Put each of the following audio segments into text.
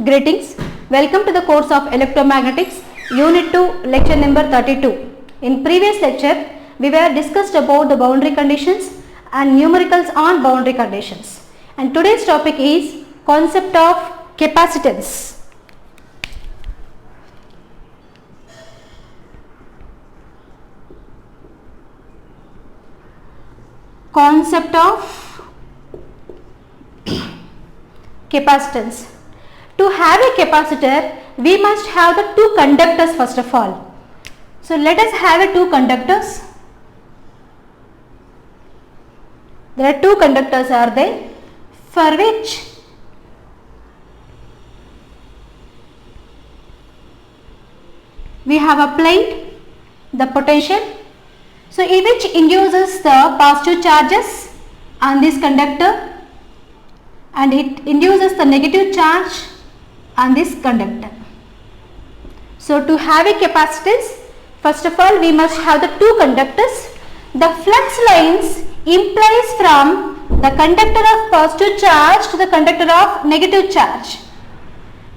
Greetings. Welcome to the course of Electromagnetics, Unit 2, Lecture number 32. In previous lecture, we were discussed about the boundary conditions and numericals on boundary conditions. And today's topic is concept of capacitance. Concept of capacitance. To have a capacitor, we must have the two conductors first of all. So let us have two conductors. There are two conductors are there, for which we have applied the potential, so which induces the positive charges on this conductor and it induces the negative charge on this conductor. So to have a capacitance, first of all we must have the two conductors. The flux lines implies from the conductor of positive charge to the conductor of negative charge.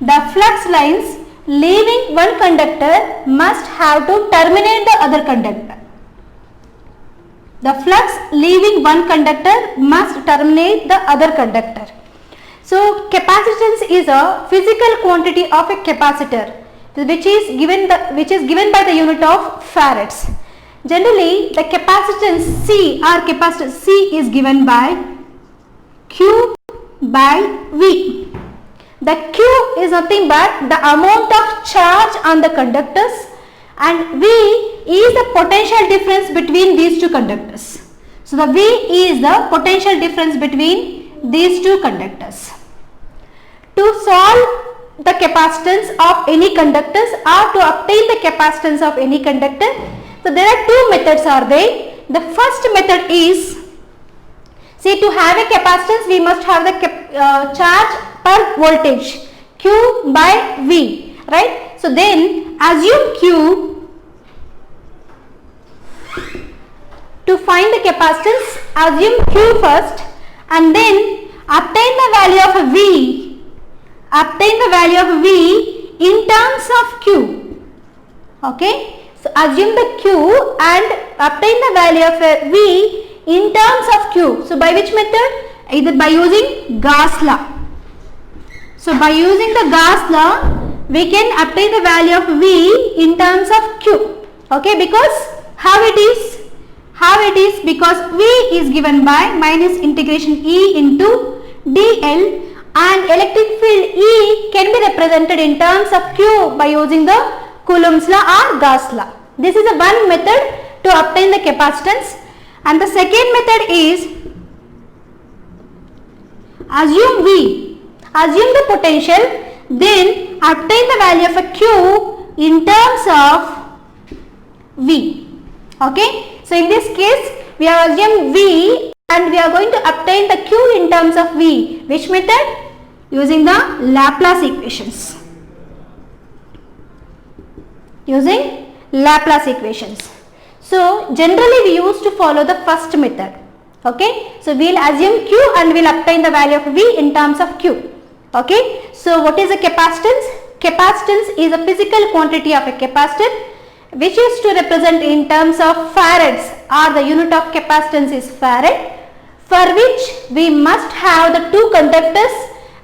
The flux lines leaving one conductor must have to terminate the other conductor. The flux leaving one conductor must terminate the other conductor. So capacitance is a physical quantity of a capacitor which is given by the unit of farads. Generally the capacitance C or capacitance C is given by Q by V. The Q is nothing but the amount of charge on the conductors and V is the potential difference between these two conductors. So the V is the potential difference between these two conductors. To solve the capacitance of any conductors or to obtain the capacitance of any conductor, so there are two methods are there. The first method is, see, to have a capacitance we must have the charge per voltage Q by V, right? So then assume Q. To find the capacitance, assume Q first and then obtain the value of V. Obtain the value of V in terms of Q. Okay. So assume the Q and obtain the value of V in terms of Q. So by which method? Either by using Gauss law. So by using the Gauss law, we can obtain the value of V in terms of Q. Okay, because how it is? Because V is given by minus integration E into dl and electric field E can be represented in terms of Q by using the Coulomb's law or Gauss law. This is one method to obtain the capacitance, and the second method is assume V, assume the potential, then obtain the value of a Q in terms of V. Okay, so in this case we have assumed V and we are going to obtain the Q in terms of V. Which method? Using the Laplace equations. Using Laplace equations. So generally we used to follow the first method. Okay, so we will assume Q and we will obtain the value of V in terms of Q. Okay, so what is a capacitance? Capacitance is a physical quantity of a capacitor which is to represent in terms of farads, or the unit of capacitance is farad, for which we must have the two conductors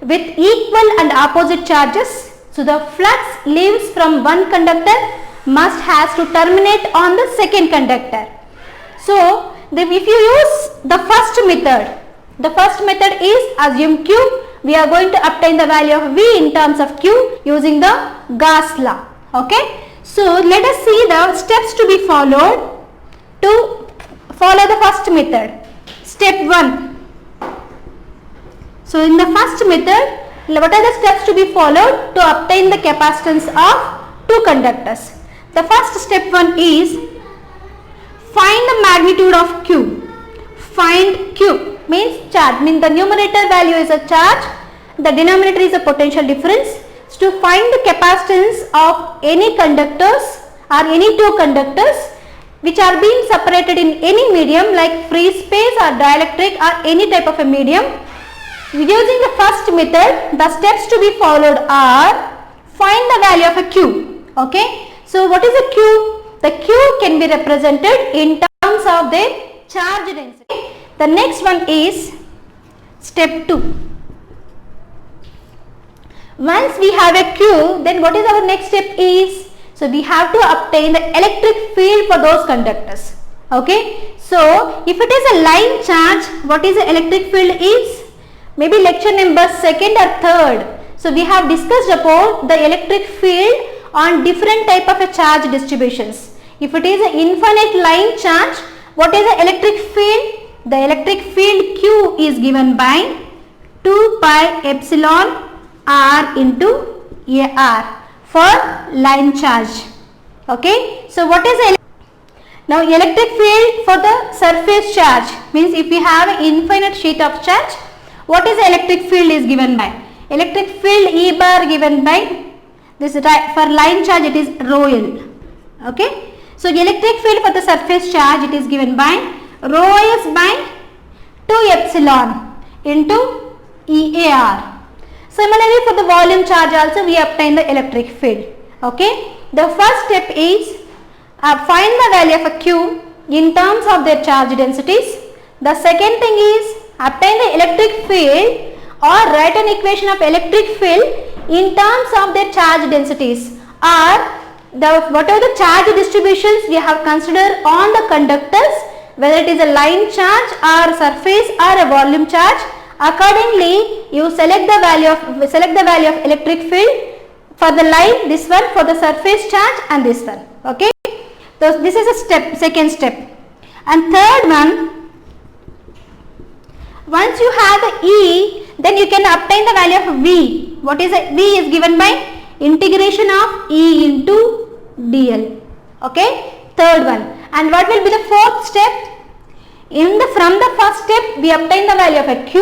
with equal and opposite charges. So the flux leaves from one conductor must has to terminate on the second conductor. So if you use the first method is assume Q, we are going to obtain the value of V in terms of Q using the Gauss law. Okay, so let us see the steps to be followed to follow the first method. Step 1. So in the first method, what are the steps to be followed to obtain the capacitance of two conductors? The first step 1 is find the magnitude of Q. Find Q means charge, means the numerator value is a charge, the denominator is a potential difference. So to find the capacitance of any conductors or any two conductors which are being separated in any medium like free space or dielectric or any type of a medium, Using the first method, the steps to be followed are: find the value of a Q. Okay, so what is a Q? The Q can be represented in terms of the charge density. The next one is step 2. Once we have a Q, then what is our next step is? So we have to obtain the electric field for those conductors. Okay, so if it is a line charge, what is the electric field is? Maybe lecture number 2nd or 3rd. So we have discussed about the electric field on different type of a charge distributions. If it is an infinite line charge, what is the electric field? The electric field Q is given by 2 pi epsilon R into AR for line charge. Okay, so what is now electric field for the surface charge? Means if we have an infinite sheet of charge, what is the electric field is given by? Electric field E bar given by this, for line charge it is rho L. Okay, so electric field for the surface charge it is given by rho S by 2 epsilon into EAR. Similarly, for the volume charge also we obtain the electric field. Okay, the first step is find the value of a Q in terms of their charge densities. The second thing is obtain the electric field or write an equation of electric field in terms of their charge densities, or whatever the charge distributions we have considered on the conductors, whether it is a line charge or surface or a volume charge. Accordingly, you select the value of electric field for the line, this one for the surface charge, and this one. Okay, so this is a second step. And third one, once you have the E, then you can obtain the value of V. What is it? V is given by integration of E into dl. Okay, third one. And what will be the fourth step? From the first step we obtain the value of a Q,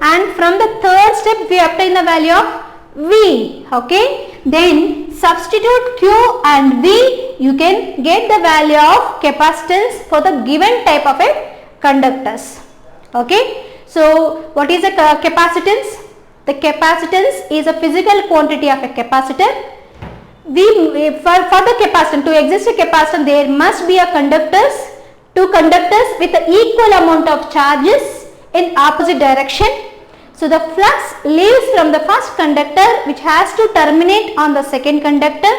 and from the third step we obtain the value of V. Okay, then substitute Q and V, you can get the value of capacitance for the given type of a conductors. Okay, so what is a capacitance? The capacitance is a physical quantity of a capacitor. For the capacitor, to exist a capacitor, there must be a two conductors with an equal amount of charges in opposite direction. So the flux leaves from the first conductor, which has to terminate on the second conductor.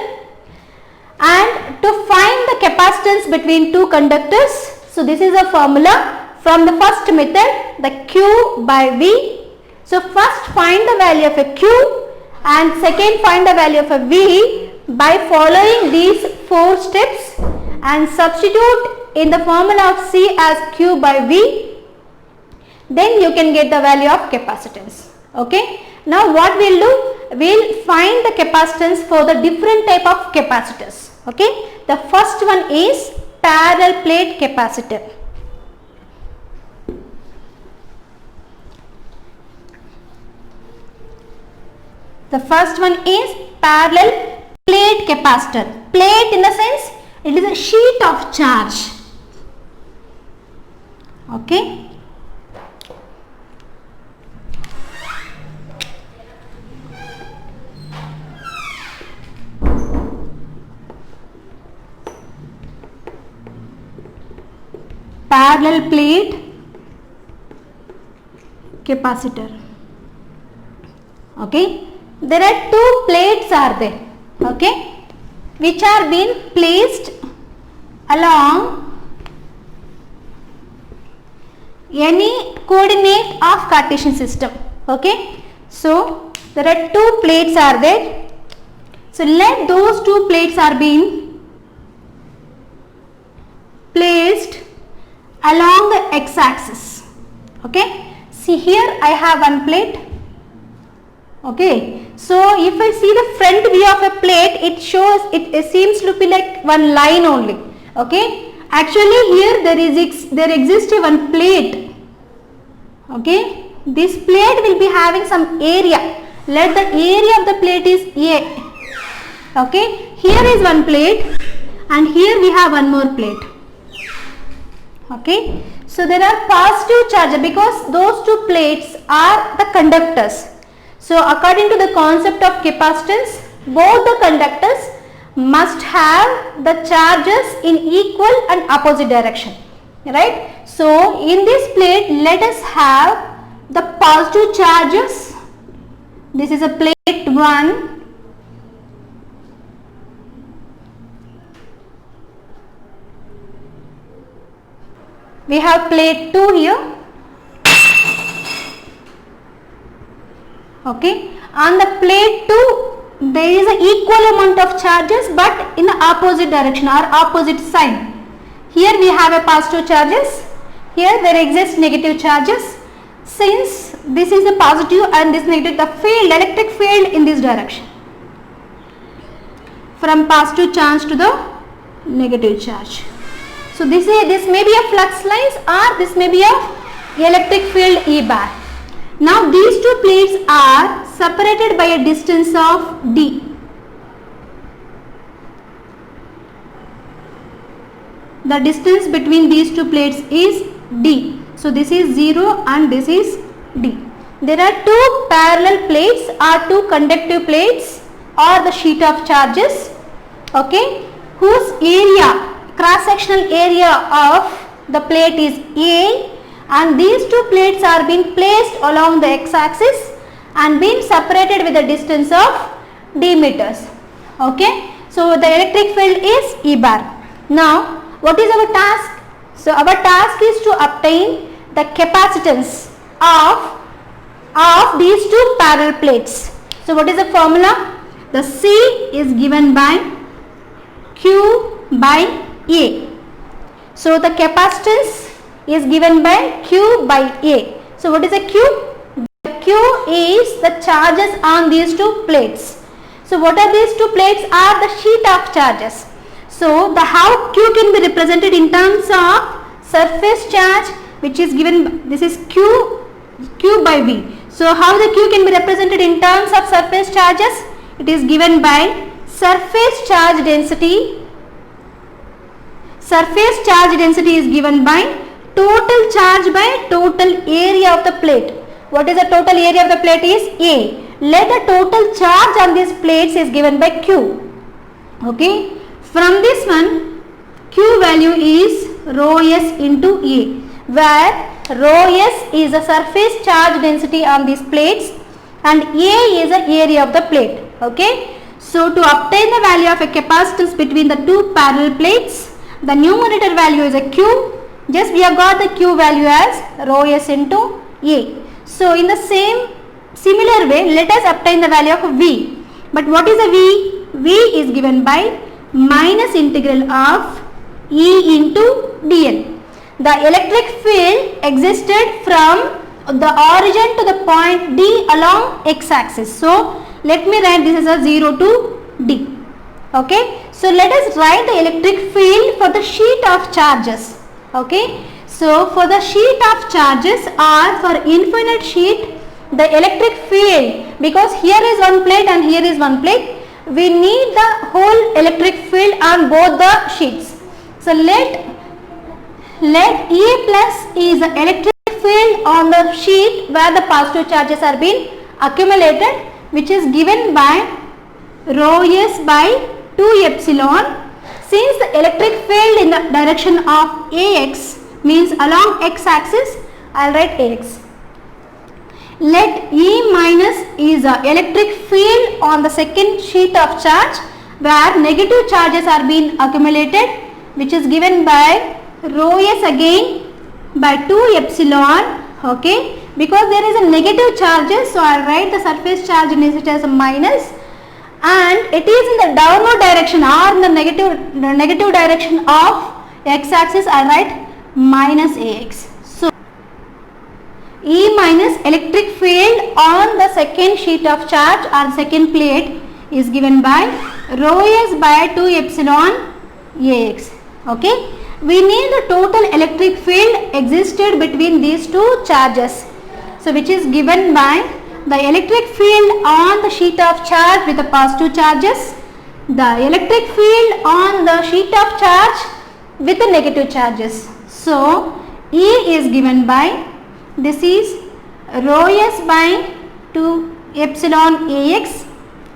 And to find the capacitance between two conductors, so this is a formula from the first method, the Q by V. So first find the value of a Q and second find the value of a V by following these 4 steps and substitute in the formula of C as Q by V. Then you can get the value of capacitance. Okay. Now what we'll do? We'll find the capacitance for the different type of capacitors. Okay. The first one is parallel plate capacitor. The first one is parallel plate capacitor. Plate in the sense it is a sheet of charge. Okay. Parallel plate capacitor. Okay. There are 2 plates are there. Okay, which are being placed along any coordinate of Cartesian system. Okay, so there are 2 plates are there. So let those 2 plates are being placed along the x-axis. Okay, see here I have one plate. Okay, so if I see the front view of a plate, it shows, it seems to be like one line only. Okay, actually here there exists one plate. Okay, this plate will be having some area. Let the area of the plate is A. Okay, here is one plate and here we have one more plate. Okay, So there are positive charges because those two plates are the conductors. So according to the concept of capacitance, both the conductors must have the charges in equal and opposite direction, right? So in this plate, let us have the positive charges. This is a plate 1. We have plate 2 here. Okay. On the plate 2, there is an equal amount of charges but in the opposite direction or opposite sign. Here we have a positive charges. Here there exists negative charges. Since this is a positive and this negative, the field, electric field in this direction. From positive charge to the negative charge. So this may be a flux lines or this may be a electric field E bar. Now these two plates are separated by a distance of d. The distance between these two plates is d. So this is 0 and this is d. There are two parallel plates or two conductive plates or the sheet of charges, okay, whose area, cross-sectional area of the plate is A, and these two plates are being placed along the x-axis and being separated with a distance of d meters. Okay, so the electric field is E bar. Now what is our task? So our task is to obtain the capacitance of these two parallel plates. So what is the formula? The C is given by Q by A. So the capacitance is given by Q by A. So what is a Q? The Q is the charges on these two plates. So what are these two plates? Are the sheet of charges. So the how Q can be represented in terms of surface charge, which is given, this is Q by V. So how the Q can be represented in terms of surface charges? It is given by surface charge density. Surface charge density is given by total charge by total area of the plate. What is the total area of the plate is A. Let the total charge on these plates is given by Q. Okay. From this one, Q value is rho S into A, where rho S is the surface charge density on these plates and A is the area of the plate. Okay. So to obtain the value of a capacitance between the two parallel plates, the numerator value is a Q. Just we have got the Q value as rho S into A. So in the similar way, let us obtain the value of V. But what is a V? V is given by minus integral of E into dl. The electric field existed from the origin to the point D along x-axis. So let me write this as a 0 to D. Okay. So let us write the electric field for the sheet of charges. Okay. So for the sheet of charges or for infinite sheet, the electric field, because here is one plate and here is one plate, we need the whole electric field on both the sheets. So let E plus is the electric field on the sheet where the positive charges are being accumulated, which is given by rho S by 2 epsilon. Since the electric field in the direction of AX means along x-axis, I will write AX. Let E minus is the electric field on the second sheet of charge where negative charges are being accumulated, which is given by rho S again by 2 epsilon. Okay, because there is a negative charges, so I will write the surface charge density as a minus, and it is in the downward direction or in the negative direction of x-axis, I will write minus AX. So E minus electric field on the second sheet of charge or second plate is given by rho S by 2 epsilon AX. Okay. We need the total electric field existed between these two charges. So which is given by the electric field on the sheet of charge with the positive charges, the electric field on the sheet of charge with the negative charges. So E is given by, this is rho s by 2 epsilon Ax.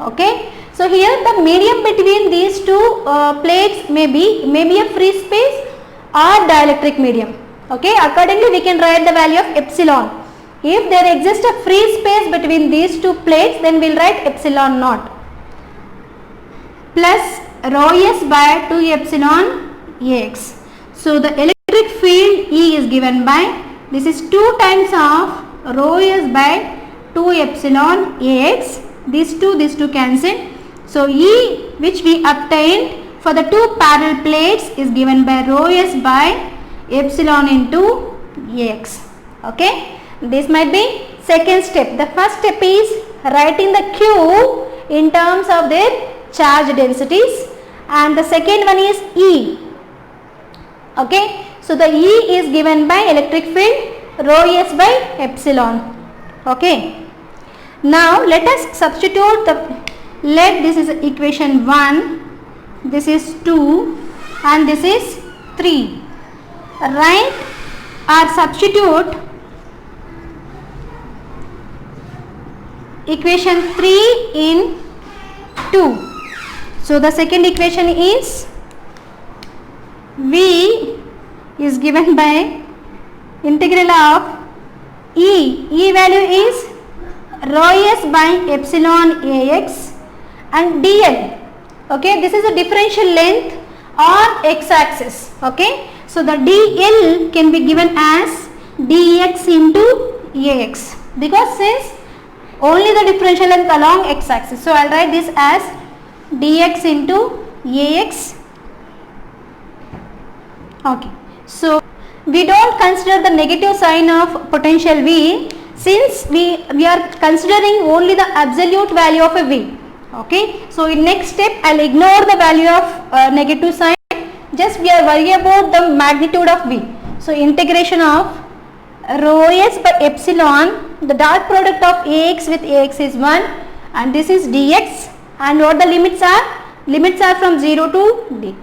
Okay, so here the medium between these two plates may be a free space or dielectric medium. Okay, accordingly we can write the value of epsilon. If there exists a free space between these two plates, then we will write epsilon naught plus rho s by 2 epsilon Ax. So the electric field E is given by, this is 2 times of rho s by 2 epsilon Ax. These two cancel. So E which we obtained for the two parallel plates is given by rho s by epsilon into Ax. Okay, this might be second step. The first step is writing the Q in terms of their charge densities, and the second one is E. Okay, so the E is given by electric field rho s by epsilon. Okay, now let us substitute this is equation 1, this is 2 and this is 3. Write or substitute equation 3 in 2. So the second equation is V is given by integral of E value is rho s by epsilon Ax and dl. Okay, this is a differential length on x-axis. Okay, so the dl can be given as dx into Ax, because since only the differential length along x-axis, so I will write this as dx into Ax. Okay, so we don't consider the negative sign of potential V, since we are considering only the absolute value of a V. Okay, so in next step I will ignore the value of negative sign, just we are worried about the magnitude of V. So integration of rho s by epsilon, the dot product of Ax with Ax is 1 and this is dx, and what the limits are? Limits are from 0 to d.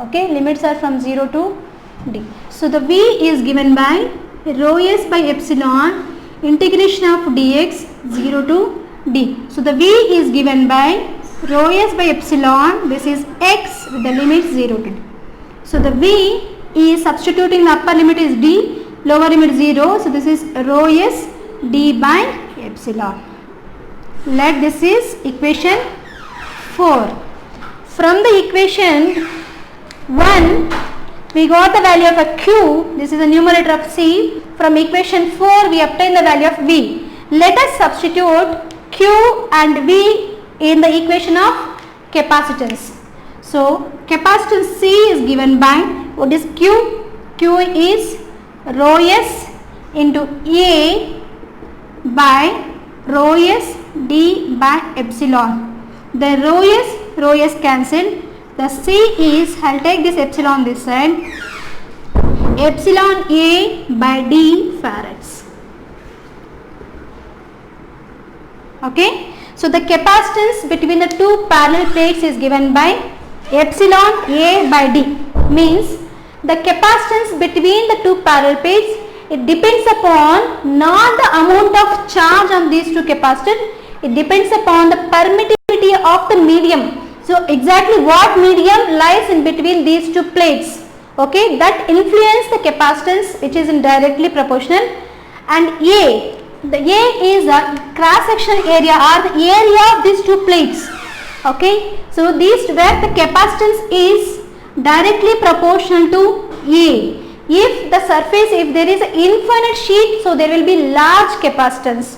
Okay, limits are from 0 to d. So the V is given by rho s by epsilon integration of dx 0 to d. So the V is given by rho s by epsilon, this is x with the limit 0 to d. So the V is substituting, the upper limit is d, lower limit 0, so this is rho s d by epsilon. Let this is equation 4. From the equation 1 we got the value of a Q, this is the numerator of C. From equation 4 we obtain the value of V. Let us substitute Q and V in the equation of capacitance. So capacitance C is given by, what is Q? Q is rho s into A by rho s d by epsilon. The rho s cancel. The C is, I will take this epsilon this side, epsilon A by d farads. Okay, so the capacitance between the two parallel plates is given by epsilon A by d, means the capacitance between the two parallel plates, it depends upon not the amount of charge on these two capacitors, it depends upon the permittivity of the medium. So exactly what medium lies in between these two plates, okay, that influence the capacitance, which is directly proportional. And A, the A is a cross sectional area or the area of these two plates. Okay, so these where the capacitance is directly proportional to A. If the surface, if there is an infinite sheet, so there will be large capacitance,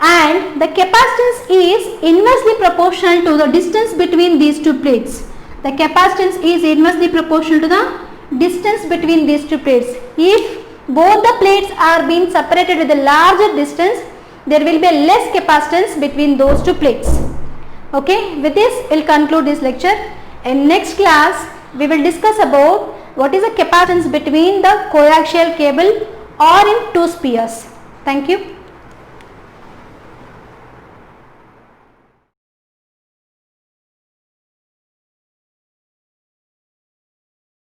and the capacitance is inversely proportional to the distance between these two plates. The capacitance is inversely proportional to the distance between these two plates. If both the plates are being separated with a larger distance, there will be a less capacitance between those two plates. Okay, with this we will conclude this lecture. In next class we will discuss about what is the capacitance between the coaxial cable or in two spheres. Thank you.